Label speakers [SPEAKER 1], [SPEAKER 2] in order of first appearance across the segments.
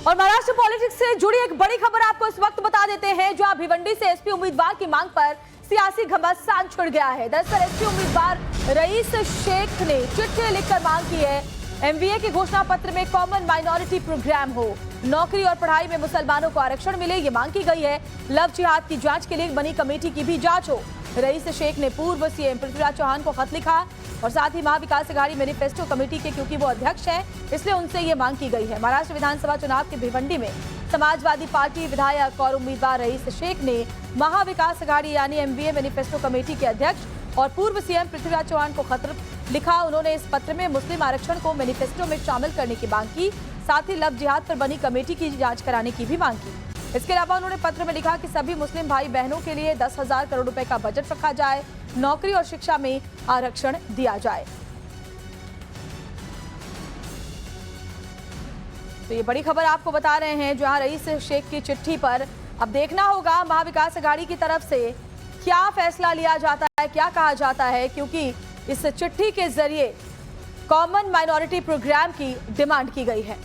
[SPEAKER 1] और महाराष्ट्र पॉलिटिक्स से जुड़ी एक बड़ी खबर आपको इस वक्त बता देते हैं, जहां भिवंडी से एसपी उम्मीदवार की मांग पर सियासी घमासान छिड़ गया है। दरअसल एसपी उम्मीदवार रईस शेख ने चिट्ठी लिखकर मांग की है एमबीए के घोषणा पत्र में कॉमन माइनॉरिटी प्रोग्राम हो, नौकरी और पढ़ाई में मुसलमानों को आरक्षण मिले, ये मांग की गई है। लव जिहाद की जांच के लिए बनी कमेटी की भी जांच हो। रईस शेख ने पूर्व सीएम पृथ्वीराज चौहान को खत लिखा और साथ ही महाविकास अघाड़ी मैनिफेस्टो कमेटी के, क्योंकि वो अध्यक्ष हैं, इसलिए उनसे ये मांग की गई है। महाराष्ट्र विधानसभा चुनाव के भिवंडी में समाजवादी पार्टी विधायक और उम्मीदवार रईस शेख ने महाविकास अघाड़ी यानी एमबीए मैनिफेस्टो कमेटी के अध्यक्ष और पूर्व सीएम पृथ्वीराज चौहान को खत लिखा। उन्होंने इस पत्र में मुस्लिम आरक्षण को मैनिफेस्टो में शामिल करने की मांग की, साथ ही लव जिहाद पर बनी कमेटी की जांच कराने की भी मांग की। इसके अलावा उन्होंने पत्र में लिखा कि सभी मुस्लिम भाई बहनों के लिए 10,000 करोड़ रुपए का बजट रखा जाए, नौकरी और शिक्षा में आरक्षण दिया जाए। तो ये बड़ी खबर आपको बता रहे हैं, जहां रईस शेख की चिट्ठी पर अब देखना होगा महाविकास अघाड़ी की तरफ से क्या फैसला लिया जाता है, क्या कहा जाता है, क्योंकि इस चिट्ठी के जरिए कॉमन माइनॉरिटी प्रोग्राम की डिमांड की गई है।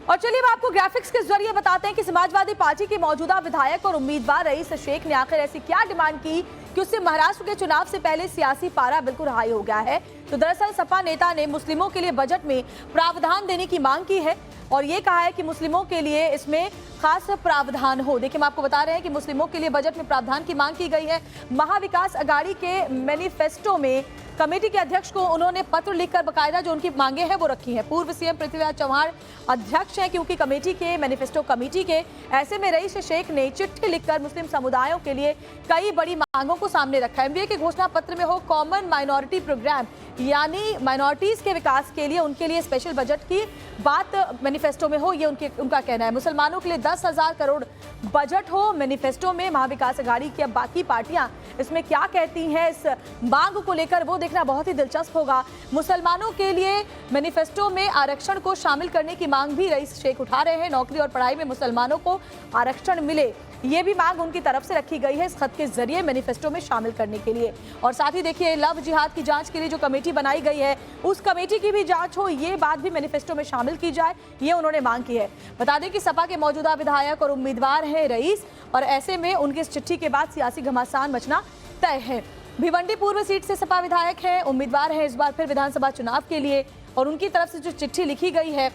[SPEAKER 1] और चलिए अब आपको ग्राफिक्स के जरिए बताते हैं कि समाजवादी पार्टी के मौजूदा विधायक और उम्मीदवार रईस शेख ने आखिर ऐसी क्या डिमांड की कि उससे महाराष्ट्र के चुनाव से पहले सियासी पारा बिल्कुल हाई हो गया है। तो दरअसल सपा नेता ने मुस्लिमों के लिए बजट में प्रावधान देने की मांग की है और ये कहा है कि मुस्लिमों के लिए इसमें खास प्रावधान हो। देखिए, हम आपको बता रहे हैं कि मुस्लिमों के लिए बजट में प्रावधान की मांग की गई है। महाविकास अघाड़ी के मैनिफेस्टो में कमेटी के अध्यक्ष को उन्होंने पत्र लिखकर बकायदा जो उनकी मांगे हैं वो रखी हैं। पूर्व सीएम पृथ्वीराज चौहान अध्यक्ष हैं क्योंकि कमेटी के मैनिफेस्टो कमेटी के, ऐसे में रईस शेख ने चिट्ठी लिखकर मुस्लिम समुदायों के लिए कई बड़ी मांगों को सामने रखा है। एमबीए के घोषणा पत्र में हो कॉमन माइनॉरिटी प्रोग्राम यानी माइनॉरिटीज के विकास के लिए उनके लिए स्पेशल बजट की बात मैनिफेस्टो में हो, ये उनका कहना है। मुसलमानों के लिए 10,000 करोड़ बजट हो मैनिफेस्टो में। महाविकास अघाड़ी की अब बाकी पार्टियां इसमें क्या कहती हैं इस मांग को लेकर, वो देखना बहुत ही दिलचस्प होगा। मुसलमानों के लिए मैनिफेस्टो में आरक्षण को शामिल करने की मांग भी रईस शेख उठा रहे हैं। नौकरी और पढ़ाई में मुसलमानों को आरक्षण मिले, ये भी मांग उनकी तरफ से रखी गई है इस खत के जरिए मैनिफेस्टो में शामिल करने के लिए। और साथ ही देखिए, लव जिहाद की जांच के लिए जो कमेटी बनाई गई है उस कमेटी की भी जांच हो, ये बात भी मैनिफेस्टो में शामिल की जाए, ये उन्होंने मांग की है। बता दें कि सपा के मौजूदा विधायक और उम्मीदवार हैं रईस, और ऐसे में उनकी इस चिट्ठी के बाद सियासी घमासान मचना तय है। भिवंडी पूर्व सीट से सपा विधायक हैं, उम्मीदवार हैं इस बार फिर विधानसभा चुनाव के लिए, और उनकी तरफ से जो चिट्ठी लिखी गई है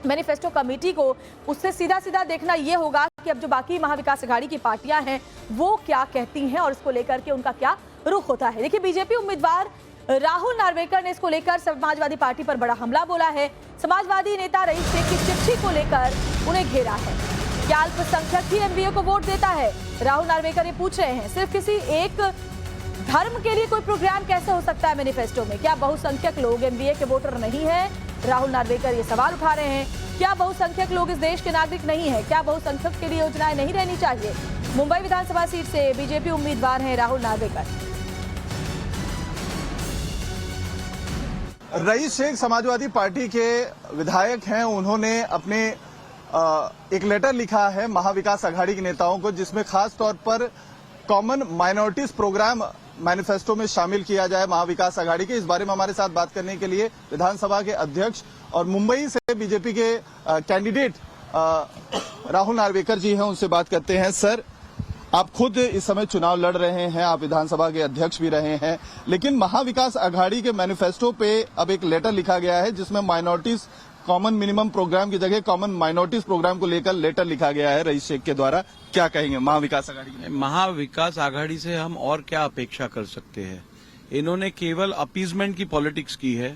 [SPEAKER 1] मैनिफेस्टो कमेटी को, उससे सीधा सीधा देखना यह होगा कि अब जो बाकी महाविकास अघाड़ी की पार्टियां हैं वो क्या कहती हैं और इसको लेकर के उनका क्या रुख होता है। देखिए, बीजेपी उम्मीदवार राहुल नार्वेकर ने इसको लेकर समाजवादी पार्टी पर बड़ा हमला बोला है। समाजवादी नेता रईस शेख की चिट्ठी को लेकर उन्हें घेरा है। क्या अल्पसंख्यक ही एमबीए को वोट देता है? राहुल नार्वेकर ये पूछ रहे हैं। सिर्फ किसी एक धर्म के लिए कोई प्रोग्राम कैसे हो सकता है मैनिफेस्टो में? क्या बहुसंख्यक लोग एमबीए के वोटर नहीं है? राहुल नार्वेकर ये सवाल उठा रहे हैं। क्या बहुसंख्यक लोग इस देश के नागरिक नहीं है? क्या बहुसंख्यक के लिए योजनाएं नहीं रहनी चाहिए? मुंबई विधानसभा सीट से बीजेपी उम्मीदवार हैं राहुल नार्वेकर।
[SPEAKER 2] रईस शेख समाजवादी पार्टी के विधायक हैं। उन्होंने अपने एक लेटर लिखा है महाविकास अघाड़ी के नेताओं को, जिसमें खास तौर पर कॉमन माइनॉरिटीज प्रोग्राम मैनिफेस्टो में शामिल किया जाए महाविकास अघाड़ी के। इस बारे में हमारे साथ बात करने के लिए विधानसभा के अध्यक्ष और मुंबई से बीजेपी के कैंडिडेट राहुल नार्वेकर जी हैं, उनसे बात करते हैं। सर, आप खुद इस समय चुनाव लड़ रहे हैं, आप विधानसभा के अध्यक्ष भी रहे हैं, लेकिन महाविकास अघाड़ी के मैनिफेस्टो पे अब एक लेटर लिखा गया है जिसमें माइनॉरिटीज कॉमन मिनिमम प्रोग्राम की जगह कॉमन माइनॉरिटीज प्रोग्राम को लेकर लेटर लिखा गया है रईस शेख के द्वारा। क्या कहेंगे महाविकास आघाड़ी?
[SPEAKER 3] महाविकास आघाड़ी से हम और क्या अपेक्षा कर सकते हैं? इन्होंने केवल अपीजमेंट की पॉलिटिक्स की है।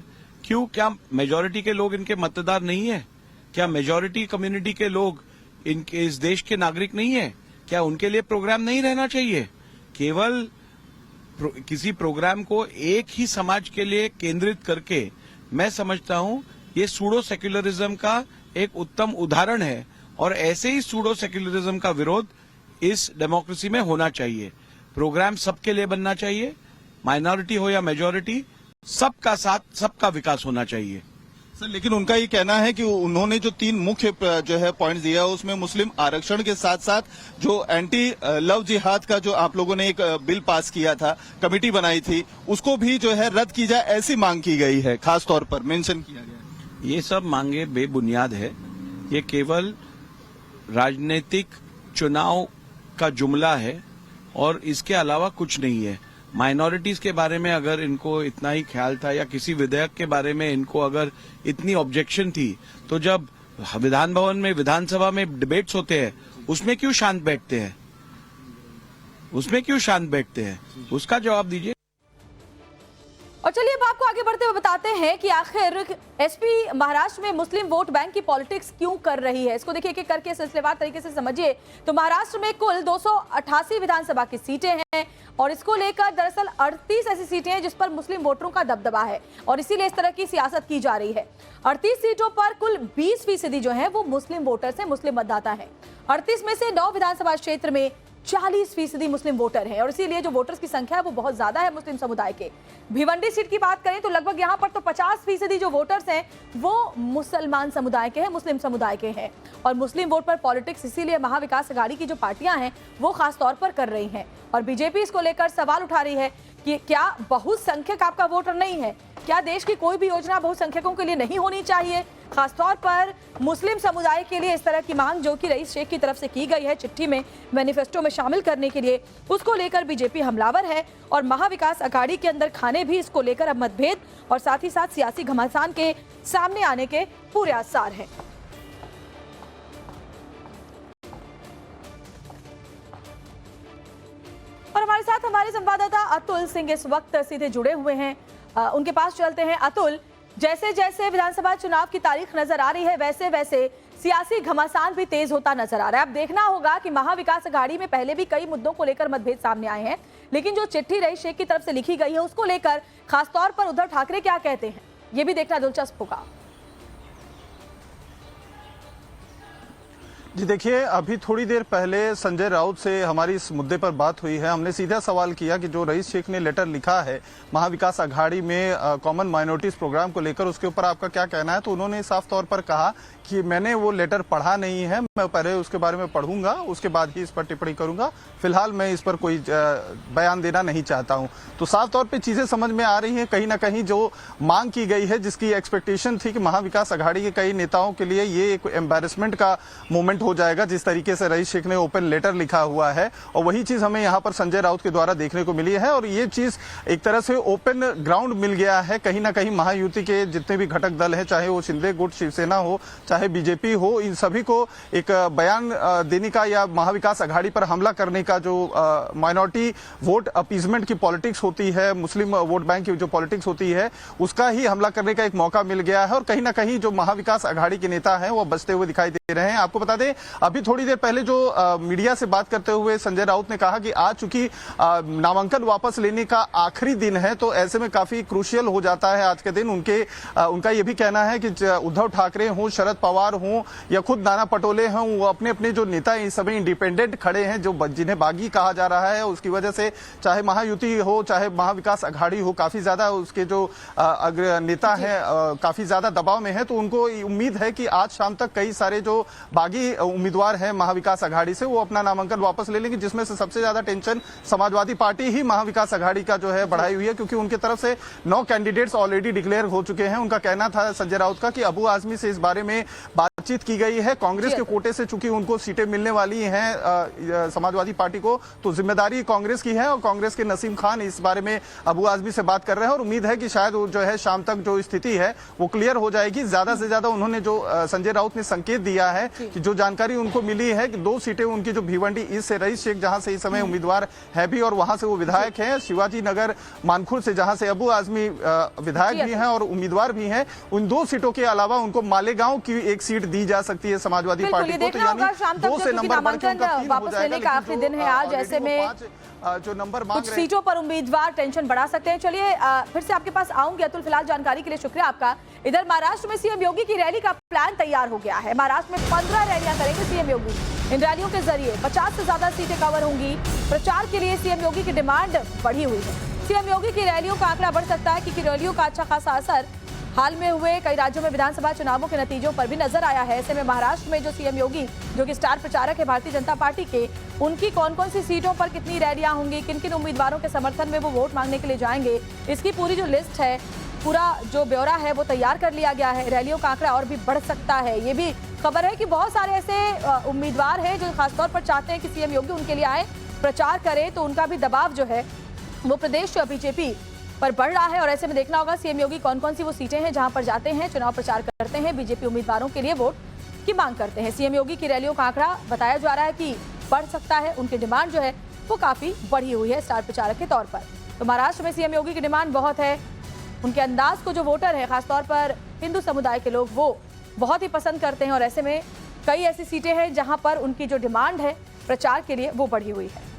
[SPEAKER 3] क्यों? क्या मेजॉरिटी के लोग इनके मतदार नहीं है? क्या मेजॉरिटी कम्युनिटी के लोग इनके इस देश के नागरिक नहीं है? क्या उनके लिए प्रोग्राम नहीं रहना चाहिए? केवल किसी प्रोग्राम को एक ही समाज के लिए केंद्रित करके मैं समझता हूं ये सूडो सेक्युलरिज्म का एक उत्तम उदाहरण है, और ऐसे ही सूडो सेक्युलरिज्म का विरोध इस डेमोक्रेसी में होना चाहिए। प्रोग्राम सबके लिए बनना चाहिए, माइनॉरिटी हो या मेजॉरिटी, सबका साथ सबका विकास होना चाहिए।
[SPEAKER 2] सर लेकिन उनका ये कहना है कि उन्होंने जो 3 मुख्य जो है पॉइंट दिया उसमें मुस्लिम आरक्षण के साथ साथ जो एंटी लव जिहाद का जो आप लोगों ने एक बिल पास किया था, कमेटी बनाई थी, उसको भी जो है रद्द की जाए ऐसी मांग की गई है, खास तौर पर मेंशन किया गया है।
[SPEAKER 3] ये सब मांगे बेबुनियाद है। ये केवल राजनीतिक चुनाव का जुमला है और इसके अलावा कुछ नहीं है। माइनॉरिटीज के बारे में अगर इनको इतना ही ख्याल था या किसी विधेयक के बारे में इनको अगर इतनी ऑब्जेक्शन थी तो जब विधान भवन में विधानसभा में डिबेट्स होते हैं उसमें क्यों शांत बैठते हैं? उसमें क्यों शांत बैठते हैं? उसका जवाब दीजिए।
[SPEAKER 1] और चलिए अब आपको आगे बढ़ते हुए बताते हैं कि आखिर एसपी महाराष्ट्र में मुस्लिम वोट बैंक की पॉलिटिक्स क्यों कर रही है। इसको देखिए एक करके सिलसिलेवार तरीके से समझिए तो महाराष्ट्र में कुल 288 विधानसभा की सीटें हैं और इसको लेकर दरअसल 38 ऐसी सीटें हैं जिस पर मुस्लिम वोटरों का दबदबा है और इसीलिए इस तरह की सियासत की जा रही है। 38 सीटों पर कुल 20% जो है वो मुस्लिम वोटर्स हैं, मुस्लिम मतदाता हैं। 38 में से 9 विधानसभा क्षेत्र में 40% मुस्लिम वोटर हैं और इसीलिए जो वोटर्स की संख्या है वो बहुत ज्यादा है मुस्लिम समुदाय के। भिवंडी सीट की बात करें तो लगभग यहाँ पर तो 50% जो वोटर्स हैं वो मुसलमान समुदाय के हैं, मुस्लिम समुदाय के हैं। और मुस्लिम वोट पर पॉलिटिक्स इसीलिए महाविकास अघाड़ी की जो पार्टियां हैं वो खास तौर पर कर रही हैं और बीजेपी इसको लेकर सवाल उठा रही है कि क्या बहुसंख्यक आपका वोटर नहीं है? क्या देश की कोई भी योजना बहुसंख्यकों के लिए नहीं होनी चाहिए? खासतौर पर मुस्लिम समुदाय के लिए इस तरह की मांग जो कि रईस शेख की तरफ से की गई है चिट्ठी में, मैनिफेस्टो में शामिल करने के लिए, उसको लेकर बीजेपी हमलावर है और महाविकास अघाड़ी के अंदर खाने भी इसको लेकर अब मतभेद और साथ ही साथ सियासी घमासान के सामने आने के पूरे आसार हैं। और हमारे साथ हमारे संवाददाता अतुल सिंह इस वक्त सीधे जुड़े हुए हैं, उनके पास चलते हैं। अतुल, जैसे जैसे विधानसभा चुनाव की तारीख नजर आ रही है वैसे वैसे सियासी घमासान भी तेज होता नजर आ रहा है। अब देखना होगा कि महाविकास अघाड़ी में पहले भी कई मुद्दों को लेकर मतभेद सामने आए हैं, लेकिन जो चिट्ठी रईस शेख की तरफ से लिखी गई है उसको लेकर खासतौर पर उद्धव ठाकरे क्या कहते हैं, ये भी देखना दिलचस्प होगा।
[SPEAKER 2] जी देखिए, अभी थोड़ी देर पहले संजय राउत से हमारी इस मुद्दे पर बात हुई है। हमने सीधा सवाल किया कि जो रईस शेख ने लेटर लिखा है महाविकास अघाड़ी में कॉमन माइनॉरिटीज प्रोग्राम को लेकर, उसके ऊपर आपका क्या कहना है? तो उन्होंने साफ तौर पर कहा कि मैंने वो लेटर पढ़ा नहीं है, मैं पहले उसके बारे में पढ़ूंगा, उसके बाद ही इस पर टिप्पणी करूंगा, फिलहाल मैं इस पर कोई बयान देना नहीं चाहता हूं। तो साफ तौर पे चीजें समझ में आ रही हैं। कहीं ना कहीं जो मांग की गई है, जिसकी एक्सपेक्टेशन थी कि महाविकास अघाड़ी के कई नेताओं के लिए ये एक एम्बेरसमेंट का मोमेंट हो जाएगा, जिस तरीके से रईस शेख ने ओपन लेटर लिखा हुआ है, और वही चीज हमें यहाँ पर संजय राउत के द्वारा देखने को मिली है। और ये चीज एक तरह से ओपन ग्राउंड मिल गया है। कहीं ना कहीं महायुति के जितने भी घटक दल है, चाहे वो शिंदे गुट शिवसेना हो, चाहे बीजेपी हो, इन सभी को एक बयान देने का या महाविकास अघाड़ी पर हमला करने का जो माइनॉरिटी वोट अपीजमेंट की पॉलिटिक्स होती है, मुस्लिम वोट बैंक की जो पॉलिटिक्स होती है, उसका ही हमला करने का एक मौका मिल गया है। और कहीं ना कहीं जो महाविकास अघाड़ी के नेता हैं वो बचते हुए दिखाई दे रहे हैं। आपको बता दें, अभी थोड़ी देर पहले जो मीडिया से बात करते हुए संजय राउत ने कहा कि आज चूंकि नामांकन वापस लेने का आखिरी दिन है, तो ऐसे में काफी क्रूशियल हो जाता है आज के दिन। उनका यह भी कहना है कि उद्धव ठाकरे हों, शरद पवार हों या खुद नाना पटोले हों, वो अपने अपने जो नेता इस समय इंडिपेंडेंट खड़े हैं, जो जिन्हें बागी कहा जा रहा है, उसकी वजह से चाहे महायुति हो चाहे महाविकास अघाड़ी हो, काफी ज्यादा उसके जो अग्र नेता है काफी ज्यादा दबाव में है। तो उनको उम्मीद है कि आज शाम तक कई सारे जो बागी उम्मीदवार हैं महाविकास अघाड़ी से, वो अपना नामांकन वापस ले लेंगे, जिसमें से सबसे ज्यादा टेंशन समाजवादी पार्टी ही महाविकास अघाड़ी का जो है बढ़ाई हुई है, क्योंकि उनकी तरफ से 9 कैंडिडेट्स ऑलरेडी डिक्लेयर हो चुके हैं। उनका कहना था संजय राउत का कि अबू आजमी से इस बारे में बातचीत की गई है। कांग्रेस के कोटे से चूंकि उनको सीटें मिलने वाली हैं समाजवादी पार्टी को, तो जिम्मेदारी कांग्रेस की है और कांग्रेस के नसीम खान इस बारे में अबू आजमी से बात कर रहे हैं और उम्मीद है कि शायद जो है शाम तक जो स्थिति है वो क्लियर हो जाएगी। ज्यादा से ज्यादा उन्होंने जो संजय राउत ने संकेत दिया है कि जो जानकारी उनको मिली है कि 2 सीटें उनकी जो भिवंडी ईस्ट से रईस शेख जहां से इस समय उम्मीदवार है भी और वहां से वो विधायक है, शिवाजी नगर मानखुर से जहां से अबू आजमी विधायक भी हैं और उम्मीदवार भी हैं, उन 2 सीटों के अलावा उनको मालेगांव की एक सीट दी जा सकती है समाजवादी पार्टी को। तो यानी 2 से नंबर बढ़कर उनका 3 हो जाएगा।
[SPEAKER 1] का आखिरी दिन है आज, ऐसे में
[SPEAKER 2] जो नंबर मांग
[SPEAKER 1] कुछ सीटों पर उम्मीदवार टेंशन बढ़ा सकते हैं। चलिए फिर से आपके पास आऊंगी अतुल, फिलहाल जानकारी के लिए शुक्रिया आपका। इधर महाराष्ट्र में सीएम योगी की रैली का प्लान तैयार हो गया है। महाराष्ट्र में 15 रैलियां करेंगे सीएम योगी। इन रैलियों के जरिए 50 से ज्यादा सीटें कवर होंगी। प्रचार के लिए सीएम योगी की डिमांड बढ़ी हुई है। सीएम योगी की रैलियों का आंकड़ा बढ़ सकता है, क्योंकि रैलियों का अच्छा खासा असर हाल में हुए कई राज्यों में विधानसभा चुनावों के नतीजों पर भी नजर आया है। ऐसे में महाराष्ट्र में जो सीएम योगी, जो कि स्टार प्रचारक है भारतीय जनता पार्टी के, उनकी कौन कौन सी सीटों पर कितनी रैलियां होंगी, किन किन उम्मीदवारों के समर्थन में वो वोट मांगने के लिए जाएंगे, इसकी पूरी जो लिस्ट है, पूरा जो ब्यौरा है वो तैयार कर लिया गया है। रैलियों का आंकड़ा और भी बढ़ सकता है। ये भी खबर है कि बहुत सारे ऐसे उम्मीदवार हैं जो खासतौर पर चाहते हैं कि सीएम योगी उनके लिए आए, प्रचार करें, तो उनका भी दबाव जो है वो प्रदेश बीजेपी पर बढ़ रहा है। और ऐसे में देखना होगा सीएम योगी कौन कौन सी वो सीटें हैं जहां पर जाते हैं, चुनाव प्रचार करते हैं, बीजेपी उम्मीदवारों के लिए वोट की मांग करते हैं। सीएम योगी की रैलियों का आंकड़ा बताया जा रहा है कि बढ़ सकता है। उनकी डिमांड जो है वो काफी बढ़ी हुई है स्टार प्रचारक के तौर पर। तो महाराष्ट्र में सीएम योगी की डिमांड बहुत है। उनके अंदाज को जो वोटर है, खासतौर पर हिंदू समुदाय के लोग, वो बहुत ही पसंद करते हैं। और ऐसे में कई ऐसी सीटें हैं जहां पर उनकी जो डिमांड है प्रचार के लिए वो बढ़ी हुई है।